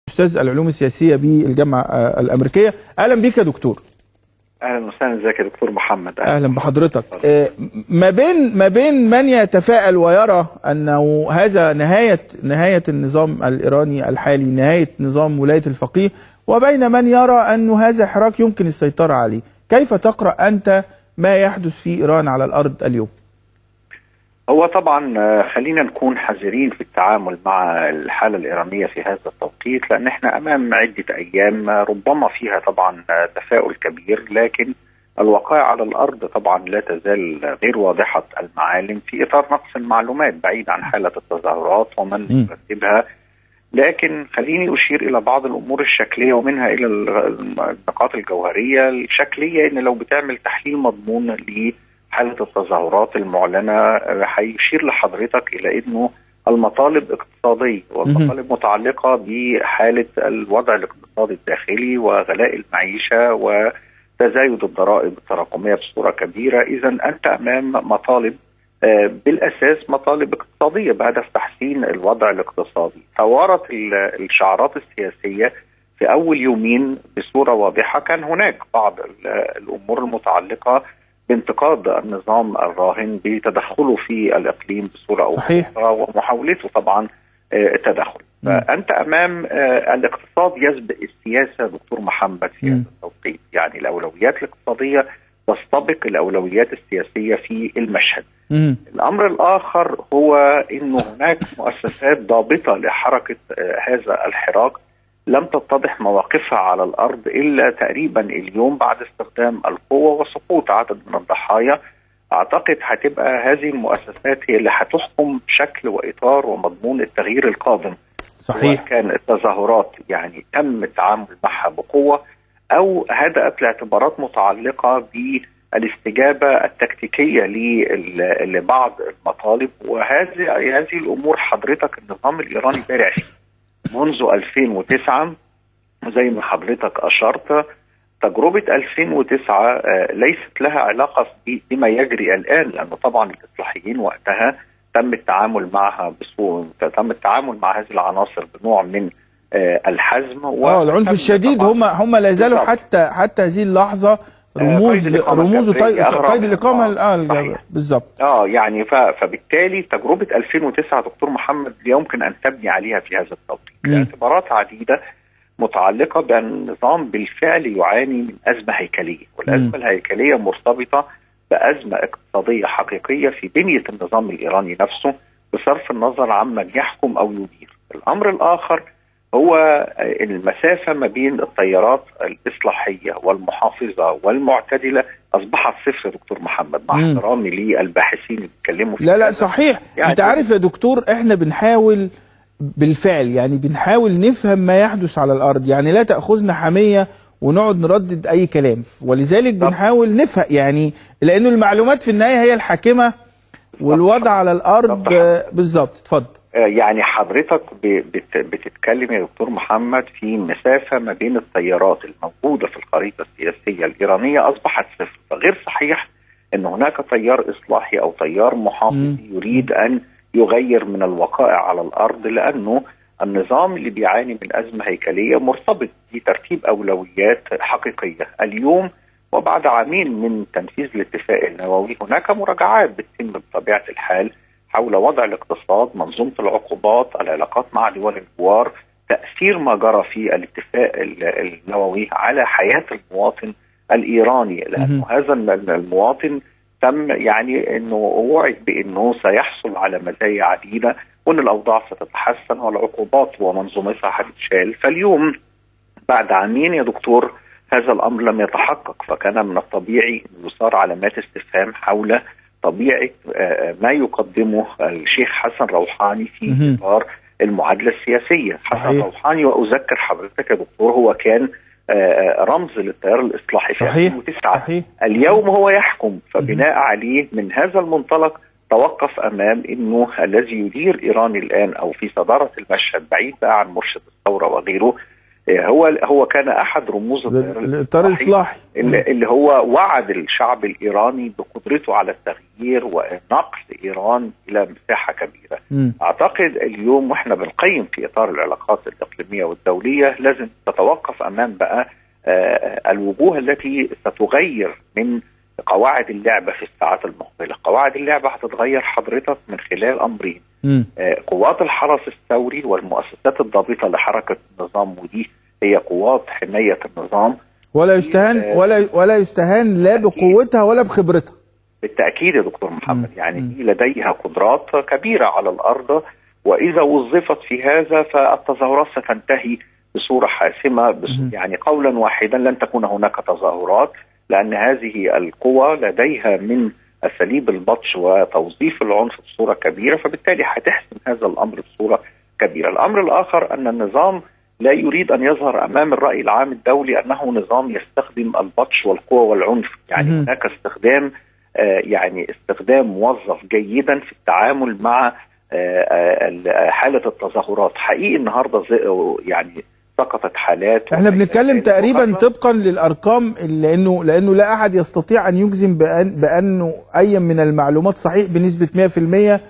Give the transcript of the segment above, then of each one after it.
أستاذ العلوم السياسية بالجامعة الأمريكية. أهلا بيك يا دكتور. اهلا وسهلا، ازيك يا دكتور محمد؟ أهلا بحضرتك. ما بين من يتفائل ويرى أنه هذا نهاية النظام الإيراني الحالي، نهاية نظام ولاية الفقيه، وبين من يرى أنه هذا حراك يمكن السيطرة عليه. كيف تقرأ أنت ما يحدث في إيران على الأرض اليوم؟ هو طبعا خلينا نكون حذرين في التعامل مع الحالة الإيرانية في هذا التوقيت، لأن احنا أمام عدة أيام ربما فيها طبعا تفاؤل كبير، لكن الوقائع على الأرض طبعا لا تزال غير واضحة المعالم في إطار نقص المعلومات بعيد عن حالة التظاهرات ومن يرتبها. لكن خليني أشير إلى بعض الأمور الشكلية ومنها إلى النقاط الجوهرية. الشكلية إن لو بتعمل تحليل مضمون لحالة التظاهرات المعلنة هيشير لحضرتك إلى أنه المطالب اقتصادية، والمطالب متعلقة بحالة الوضع الاقتصادي الداخلي وغلاء المعيشة وتزايد الضرائب التراكمية بصورة كبيرة. إذا أنت أمام مطالب بالأساس مطالب اقتصادية بهدف تحسين الوضع الاقتصادي. توارت الشعارات السياسية في أول يومين بصورة واضحة. كان هناك بعض الأمور المتعلقة بانتقاد النظام الراهن بتدخله في الإقليم بصورة أخرى ومحاولته طبعا التدخل. فأنت أمام الاقتصاد يسبق السياسة دكتور محمد في هذا التوقيت، يعني الأولويات الاقتصادية تستبق الأولويات السياسية في المشهد. الأمر الآخر هو أنه هناك مؤسسات ضابطة لحركة هذا الحراك لم تتضح مواقفها على الأرض إلا تقريبا اليوم بعد استخدام القوة وسقوط عدد من الضحايا. أعتقد هتبقى هذه المؤسسات هي اللي هتحكم شكل وإطار ومضمون التغيير القادم. صحيح. كان التظاهرات يعني تم التعامل معها بقوة أو هدأت لاعتبارات متعلقة بالاستجابة التكتيكية لبعض المطالب. وهذه الأمور حضرتك النظام الإيراني بارع منذ 2009 زي ما حضرتك أشرت. تجربة 2009 ليست لها علاقة بما يجري الآن، لأنه طبعا الإصلاحيين وقتها تم التعامل معها تم التعامل مع هذه العناصر بنوع من الحزم العنف الشديد. هم لا زالوا حتى هذه اللحظة رموز قيد الإقامة بالظبط. يعني فبالتالي تجربة 2009 دكتور محمد يمكن أن تبني عليها في هذا التوقيت باعتبارات عديدة متعلقة بأن النظام بالفعل يعاني من أزمة هيكلية، والأزمة الهيكلية مرتبطة بأزمة اقتصادية حقيقية في بنية النظام الإيراني نفسه بصرف النظر عن من يحكم أو يدير. الأمر الآخر هو المسافة ما بين التيارات الإصلاحية والمحافظة والمعتدلة أصبحت صفر دكتور محمد، مع احترامي للباحثين اللي بيتكلموا في لا صحيح. يعني أنت عارف يا دكتور احنا بنحاول بالفعل، يعني بنحاول نفهم ما يحدث على الأرض، يعني لا تأخذنا حمية ونقعد نردد أي كلام، ولذلك بنحاول نفهم يعني لأنه المعلومات في النهاية هي الحاكمة والوضع على الأرض بالظبط. اتفضل. يعني حضرتك بتتكلم يا دكتور محمد في مسافة ما بين التيارات الموجودة في الخريطة السياسية الإيرانية أصبحت صفر. فغير صحيح أن هناك تيار إصلاحي أو تيار محافظ يريد أن يغير من الوقائع على الأرض، لأنه النظام اللي بيعاني من أزمة هيكلية مرتبط بترتيب أولويات حقيقية. اليوم وبعد عامين من تنفيذ الاتفاق النووي هناك مراجعات بتتم بطبيعة الحال حول وضع الاقتصاد، منظومة العقوبات، العلاقات مع دول الجوار، تأثير ما جرى في الاتفاق النووي على حياة المواطن الإيراني، لأنه هذا المواطن تم يعني أنه وعد بأنه سيحصل على مزايا عديدة وأن الأوضاع ستتحسن والعقوبات ومنظومتها هتتشال. فاليوم بعد عامين يا دكتور هذا الأمر لم يتحقق، فكان من الطبيعي أن يثار علامات استفهام حول طبيعة ما يقدمه الشيخ حسن روحاني في إطار المعادلة السياسية. حسن روحاني وأذكر حضرتك يا دكتور هو كان رمز للتيار الإصلاحي في 2009. اليوم هو يحكم، فبناء عليه من هذا المنطلق توقف أمام أنه الذي يدير إيران الآن أو في صدارة المشهد بعيد بقى عن مرشد الثورة وغيره هو كان احد رموز الاطار الاصلاحي اللي هو وعد الشعب الايراني بقدرته على التغيير ونقل ايران الى مساحه كبيره. اعتقد اليوم واحنا بنقيم في اطار العلاقات الاقليميه والدوليه لازم تتوقف امام بقى الوجوه التي ستغير من قواعد اللعبه في الساعات المقبله. قواعد اللعبه هتتغير حضرتك من خلال امرين: قوات الحرس الثوري والمؤسسات الضابطه لحركه النظام، ودي هي قوات حمايه النظام، ولا يستهان ولا يستهان لا بقوتها ولا بخبرتها. بالتاكيد يا دكتور محمد، يعني دي لديها قدرات كبيره على الارض، واذا وظفت في هذا فالتظاهرات ستنتهي بصوره حاسمه. يعني قولا واحدا لن تكون هناك تظاهرات، لان هذه القوى لديها من اساليب البطش وتوظيف العنف بصوره كبيره، فبالتالي هتحسم هذا الامر بصوره كبيره. الامر الاخر ان النظام لا يريد ان يظهر امام الراي العام الدولي انه نظام يستخدم البطش والقوه والعنف، يعني هناك استخدام موظف جيدا في التعامل مع حاله التظاهرات. حقيقي النهارده يعني سقطت حالات. احنا بنتكلم تقريبا طبقا للارقام، لانه لا احد يستطيع ان يجزم بانه اي من المعلومات صحيح بنسبه 100%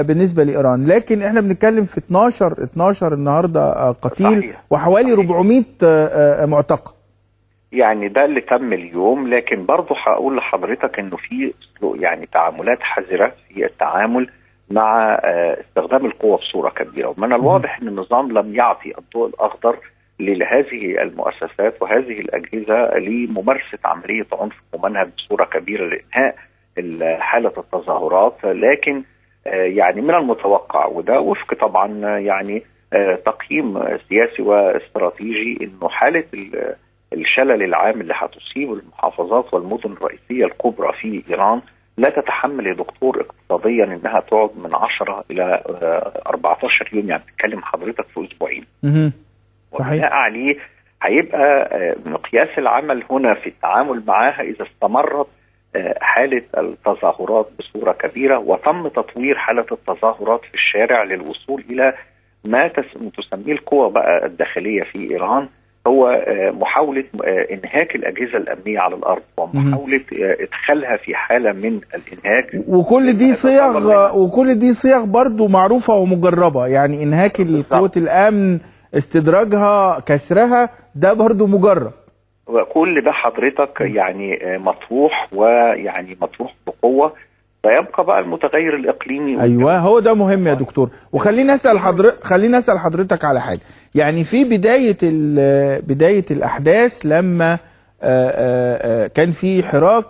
بالنسبه لايران، لكن احنا بنتكلم في 12 النهارده قتيل صحيح. وحوالي 400 معتقل. يعني ده اللي تم اليوم، لكن برضه هقول لحضرتك انه في يعني تعاملات حذره في التعامل مع استخدام القوة بصورة كبيرة، ومن الواضح أن النظام لم يعطي الضوء الأخضر لهذه المؤسسات وهذه الأجهزة لممارسة عملية عنف ممنهج بصورة كبيرة لإنهاء حالة التظاهرات. لكن يعني من المتوقع، وده وفق طبعا يعني تقييم سياسي واستراتيجي، أنه حالة الشلل العام اللي هتصيب المحافظات والمدن الرئيسية الكبرى في إيران لا تتحمل يا دكتور اقتصاديا انها تقعد من 10 الى 14 يوم، يعني بتتكلم حضرتك في اسبوعين. وبناء عليه هيبقى مقياس العمل هنا في التعامل معها اذا استمرت حاله التظاهرات بصوره كبيره، وتم تطوير حاله التظاهرات في الشارع للوصول الى ما تسميه القوى بقى الداخليه في ايران، هو محاولة إنهاك الأجهزة الأمنية على الأرض ومحاولة إدخالها في حالة من الإنهاك. وكل دي صيغ برضو معروفة ومجربة، يعني إنهاك قوة الأمن، استدراجها، كسرها، ده برضو مجرب. وكل ده حضرتك يعني مطروح، ويعني مطروح بقوة. فيبقى بقى المتغير الإقليمي. أيوة، هو ده مهم يا دكتور. وخليني أسأل حضرتك على حاجة. يعني في بداية الأحداث لما كان في حراك،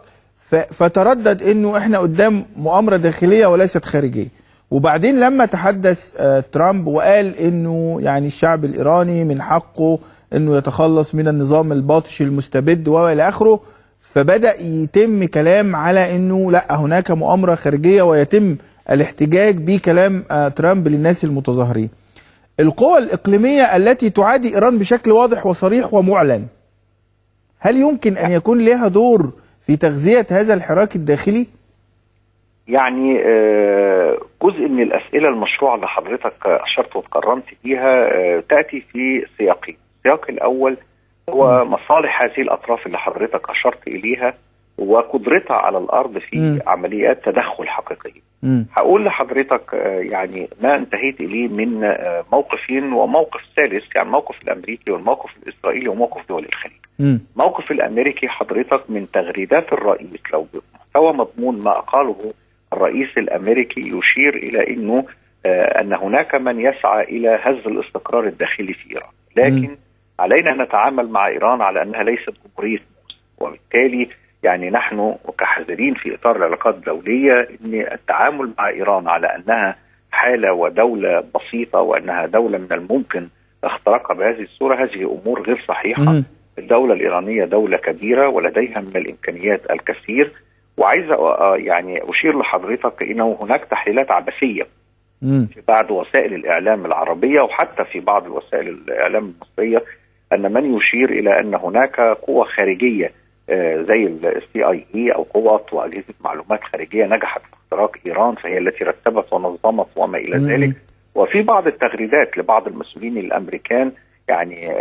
فتردد إنه إحنا قدام مؤامرة داخلية وليست خارجية، وبعدين لما تحدث ترامب وقال إنه يعني الشعب الإيراني من حقه إنه يتخلص من النظام الباطش المستبد وإلى آخره، فبدأ يتم كلام على إنه لا، هناك مؤامرة خارجية، ويتم الاحتجاج بكلام ترامب للناس المتظاهرين. القوى الإقليمية التي تعادي إيران بشكل واضح وصريح ومعلن، هل يمكن أن يكون لها دور في تغذية هذا الحراك الداخلي؟ يعني جزء من الأسئلة المشروعة اللي حضرتك أشرت وتكرمت فيها تأتي في سياقين. السياق الأول هو مصالح هذه الأطراف اللي حضرتك أشرت إليها وقدرتها على الأرض في عمليات تدخل حقيقية. هقول لحضرتك يعني ما انتهيت إليه من موقفين وموقف ثالث، يعني الموقف الأمريكي والموقف الإسرائيلي وموقف دول الخليج. الموقف الأمريكي حضرتك من تغريدات الرئيس، لو بمحتوى مضمون ما قاله الرئيس الأمريكي، يشير إلى أنه أن هناك من يسعى إلى هز الاستقرار الداخلي في إيران، لكن علينا أن نتعامل مع إيران على أنها ليست جمهورية موسى، وبالتالي يعني نحن كحذرين في إطار العلاقات الدولية أن التعامل مع إيران على أنها حالة ودولة بسيطة وأنها دولة من الممكن اختراقها بهذه الصورة، هذه أمور غير صحيحة. الدولة الإيرانية دولة كبيرة ولديها من الإمكانيات الكثير، وعايز يعني أشير لحضرتك أنه هناك تحليلات عبثية في بعض وسائل الإعلام العربية وحتى في بعض وسائل الإعلام المصرية، أن من يشير إلى أن هناك قوة خارجية زي CIA أو قوات وأجهزة معلومات خارجية نجحت في اختراق إيران، فهي التي رتبت ونظمت وما إلى ذلك. وفي بعض التغريدات لبعض المسؤولين الأمريكان يعني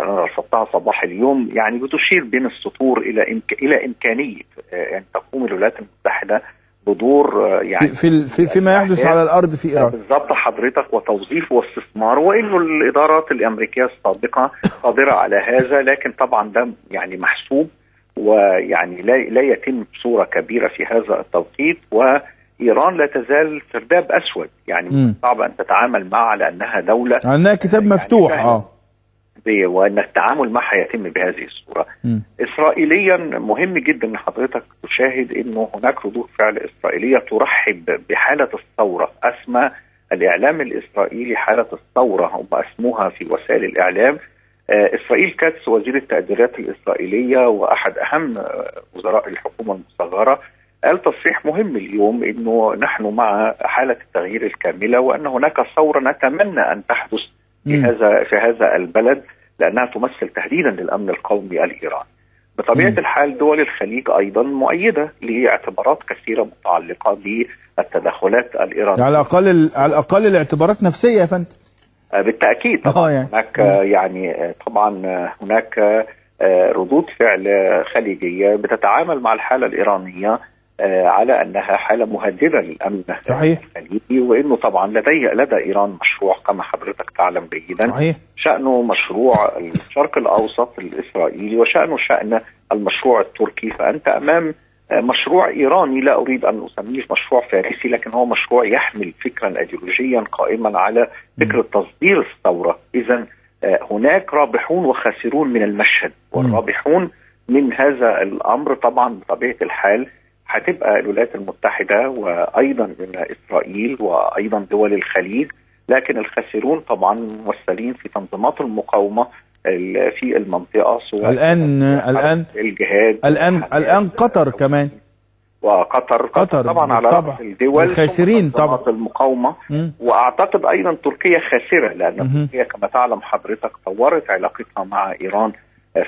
انا رصدتها صباح اليوم، يعني بتشير بين السطور الى امكانيه ان تقوم الولايات المتحده بدور يعني فيما يحدث على الارض في ايران. بالضبط حضرتك، وتوظيف واستثمار، وانه الادارات الامريكيه السابقه قادره على هذا، لكن طبعا ده يعني محسوب، ويعني لا يتم بصوره كبيره في هذا التوقيت، وايران لا تزال سرداب اسود، يعني صعب ان تتعامل معها لانها دوله انها كتاب مفتوح وان التعامل معها يتم بهذه الصوره. اسرائيليا مهم جدا ان حضرتك تشاهد انه هناك ردود فعل اسرائيليه ترحب بحاله الثوره، اسمى الاعلام الاسرائيلي حاله الثوره، هم اسموها في وسائل الاعلام. اسرائيل كاتس وزير التقديرات الاسرائيليه واحد اهم وزراء الحكومه المصغره قال تصريح مهم اليوم انه نحن مع حاله التغيير الكامله، وان هناك ثوره نتمنى ان تحدث في هذا البلد، لانها تمثل تهديدا للامن القومي الايراني. بطبيعه الحال دول الخليج ايضا مؤيده لاعتبارات كثيره متعلقه بالتدخلات الايرانيه. على الاقل الاعتبارات نفسيه يا فندم. بالتاكيد طبعا يعني. هناك يعني طبعا هناك ردود فعل خليجيه بتتعامل مع الحاله الايرانيه على انها حاله مهدده للامن الخليجي، وانه طبعا لدى ايران مشروع كما حضرتك تعلم جيدا. صحيح. شانه مشروع الشرق الاوسط الاسرائيلي، وشانه شان المشروع التركي، فانت امام مشروع ايراني، لا اريد ان اسميه مشروع فارسي، لكن هو مشروع يحمل فكرا ايديولوجيا قائما على فكره تصدير الثوره. اذا هناك رابحون وخاسرون من المشهد، والرابحون من هذا الامر طبعا بطبيعه الحال هتبقى الولايات المتحده، وايضا من اسرائيل، وايضا دول الخليج، لكن الخاسرون طبعا ممثلين في تنظيمات المقاومه في المنطقه، سواء الان الجهاد، الان قطر كمان، وقطر طبعا على رأس الدول الخاسرين طبعا المقاومه. واعتقد ايضا تركيا خاسره، لان تركيا كما تعلم حضرتك طورت علاقتها مع ايران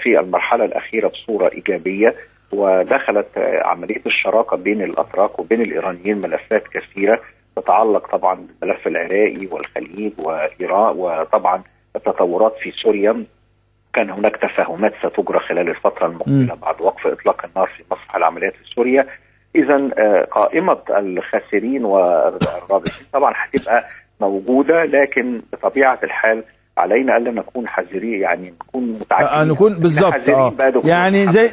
في المرحله الاخيره بصوره ايجابيه، ودخلت عمليه الشراكه بين الاتراك وبين الايرانيين ملفات كثيره تتعلق طبعا بالملف العراقي والخليج وايران، وطبعا التطورات في سوريا. كان هناك تفاهمات ستجرى خلال الفتره المقبله بعد وقف اطلاق النار في مسرح العمليات في سوريا. اذا قائمه الخاسرين والرابحين طبعا هتبقى موجوده، لكن بطبيعه الحال علينا الا نكون حذرين، يعني نكون متعجلين، نكون بالظبط يعني زي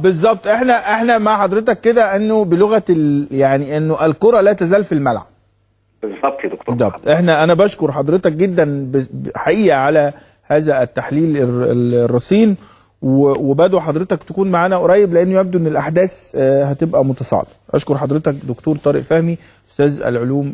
بالظبط. احنا مع حضرتك كده انه بلغه يعني انه الكره لا تزال في الملعب. بالظبط يا دكتور. بالظبط. انا بشكر حضرتك جدا حقيقه على هذا التحليل الرصين، وبدو حضرتك تكون معانا قريب، لانه يبدو ان الاحداث هتبقى متصاعده. اشكر حضرتك دكتور طارق فهمي، استاذ العلوم